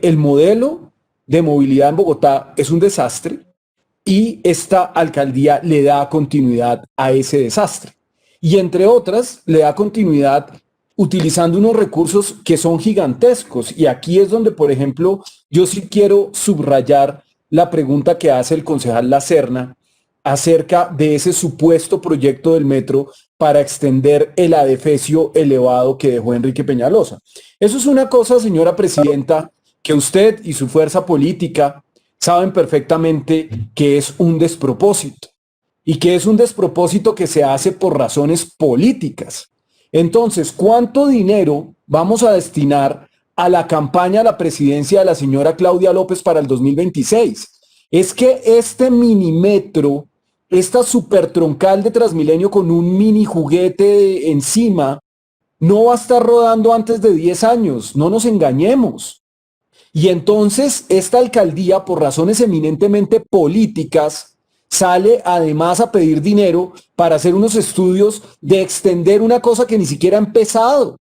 el modelo de movilidad en Bogotá es un desastre y esta alcaldía le da continuidad a ese desastre. Y entre otras, le da continuidad utilizando unos recursos que son gigantescos. Y aquí es donde, por ejemplo, yo sí quiero subrayar la pregunta que hace el concejal Lacerna acerca de ese supuesto proyecto del metro para extender el adefesio elevado que dejó Enrique Peñalosa. Eso es una cosa, señora presidenta, que usted y su fuerza política saben perfectamente que es un despropósito y que es un despropósito que se hace por razones políticas. Entonces, ¿cuánto dinero vamos a destinar a la campaña a la presidencia de la señora Claudia López para el 2026? Es que este minimetro, esta super troncal de Transmilenio con un mini juguete encima, no va a estar rodando antes de 10 años, no nos engañemos. Y entonces esta alcaldía, por razones eminentemente políticas, sale además a pedir dinero para hacer unos estudios de extender una cosa que ni siquiera ha empezado.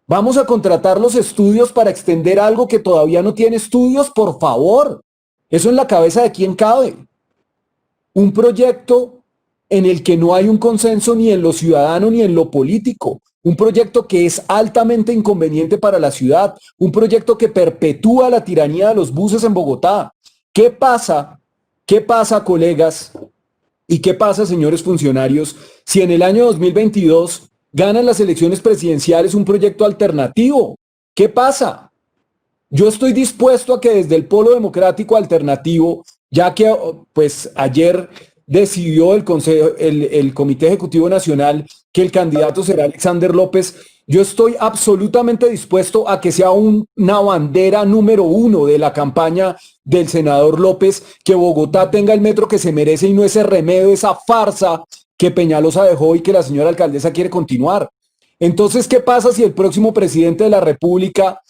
Vamos a contratar los estudios para extender algo que todavía no tiene estudios, por favor. Eso en la cabeza de quién cabe. Un proyecto en el que no hay un consenso ni en lo ciudadano ni en lo político. Un proyecto que es altamente inconveniente para la ciudad. Un proyecto que perpetúa la tiranía de los buses en Bogotá. ¿Qué pasa? ¿Qué pasa, colegas? ¿Y qué pasa, señores funcionarios, si en el año 2022 ganan las elecciones presidenciales un proyecto alternativo? ¿Qué pasa? Yo estoy dispuesto a que desde el Polo Democrático Alternativo, ya que pues ayer decidió el Comité Ejecutivo Nacional que el candidato será Alexander López, yo estoy absolutamente dispuesto a que sea una bandera número uno de la campaña del senador López, que Bogotá tenga el metro que se merece y no ese remedio, esa farsa que Peñalosa dejó y que la señora alcaldesa quiere continuar. Entonces, ¿qué pasa si el próximo presidente de la República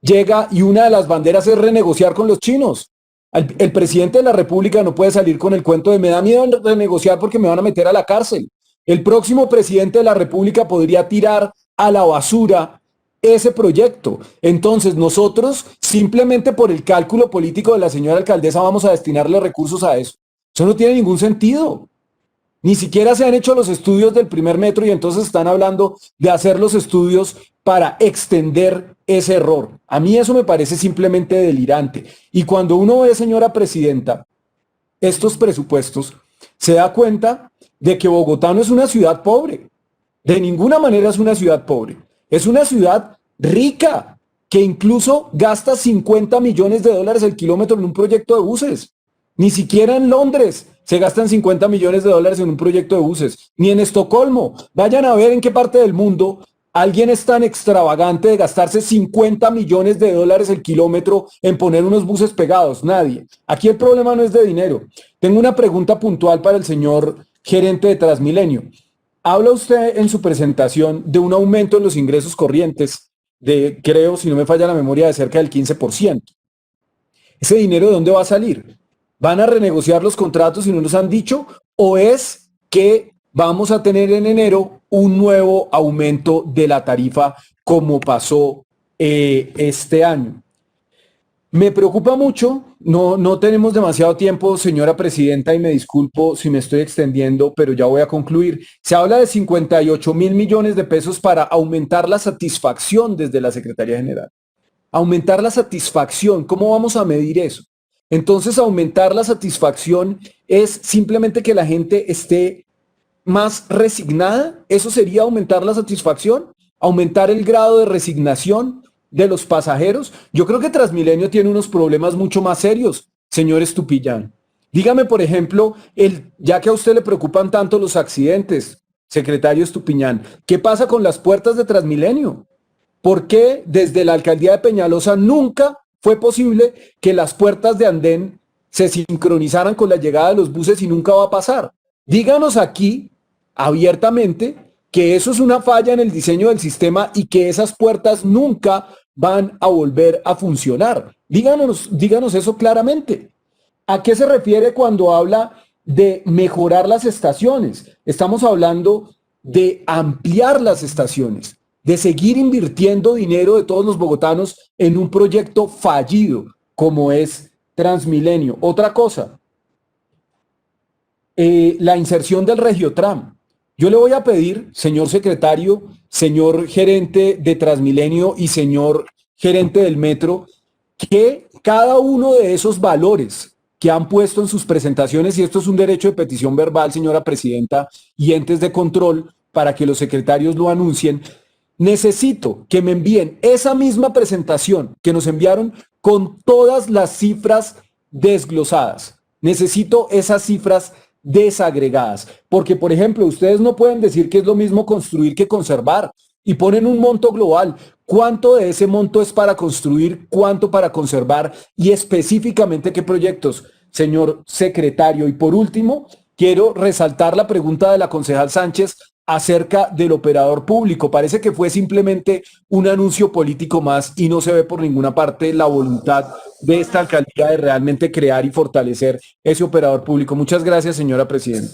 llega y una de las banderas es renegociar con los chinos? El presidente de la República no puede salir con el cuento de me da miedo renegociar porque me van a meter a la cárcel. El próximo presidente de la República podría tirar a la basura ese proyecto. Entonces nosotros, simplemente por el cálculo político de la señora alcaldesa, vamos a destinarle recursos a eso. Eso no tiene ningún sentido. Ni siquiera se han hecho los estudios del primer metro y entonces están hablando de hacer los estudios para extender ese error. A mí eso me parece simplemente delirante. Y cuando uno ve, señora presidenta, estos presupuestos, se da cuenta de que Bogotá no es una ciudad pobre. De ninguna manera es una ciudad pobre. Es una ciudad rica, que incluso gasta 50 millones de dólares el kilómetro en un proyecto de buses. Ni siquiera en Londres se gastan 50 millones de dólares en un proyecto de buses, ni en Estocolmo. Vayan a ver en qué parte del mundo alguien es tan extravagante de gastarse 50 millones de dólares el kilómetro en poner unos buses pegados. Nadie. Aquí el problema no es de dinero. Tengo una pregunta puntual para el señor gerente de Transmilenio. Habla usted en su presentación de un aumento en los ingresos corrientes de, creo, si no me falla la memoria, de cerca del 15%. ¿Ese dinero de dónde va a salir? ¿Van a renegociar los contratos y no nos han dicho? ¿O es que vamos a tener en enero un nuevo aumento de la tarifa como pasó este año? Me preocupa mucho, no tenemos demasiado tiempo, señora presidenta, y me disculpo si me estoy extendiendo, pero ya voy a concluir. Se habla de 58.000 millones de pesos para aumentar la satisfacción desde la Secretaría General. Aumentar la satisfacción, ¿cómo vamos a medir eso? Entonces, aumentar la satisfacción es simplemente que la gente esté más resignada. ¿Eso sería aumentar la satisfacción? ¿Aumentar el grado de resignación de los pasajeros? Yo creo que Transmilenio tiene unos problemas mucho más serios, señor Estupiñán. Dígame, por ejemplo, ya que a usted le preocupan tanto los accidentes, secretario Estupiñán, ¿qué pasa con las puertas de Transmilenio? ¿Por qué desde la alcaldía de Peñalosa nunca fue posible que las puertas de andén se sincronizaran con la llegada de los buses y nunca va a pasar? Díganos aquí abiertamente que eso es una falla en el diseño del sistema y que esas puertas nunca van a volver a funcionar. Díganos eso claramente. ¿A qué se refiere cuando habla de mejorar las estaciones? Estamos hablando de ampliar las estaciones. de seguir invirtiendo dinero de todos los bogotanos en un proyecto fallido como es Transmilenio. Otra cosa, la inserción del Regiotram. Yo le voy a pedir, señor secretario, señor gerente de Transmilenio y señor gerente del metro, que cada uno de esos valores que han puesto en sus presentaciones, y esto es un derecho de petición verbal, señora presidenta, y entes de control para que los secretarios lo anuncien, necesito que me envíen esa misma presentación que nos enviaron con todas las cifras desglosadas. Necesito esas cifras desagregadas, porque por ejemplo, ustedes no pueden decir que es lo mismo construir que conservar y ponen un monto global. ¿Cuánto de ese monto es para construir? ¿Cuánto para conservar? Y específicamente qué proyectos, señor secretario. Y por último, quiero resaltar la pregunta de la concejal Sánchez acerca del operador público. Parece que fue simplemente un anuncio político más y no se ve por ninguna parte la voluntad de esta alcaldía de realmente crear y fortalecer ese operador público. Muchas gracias, señora presidenta.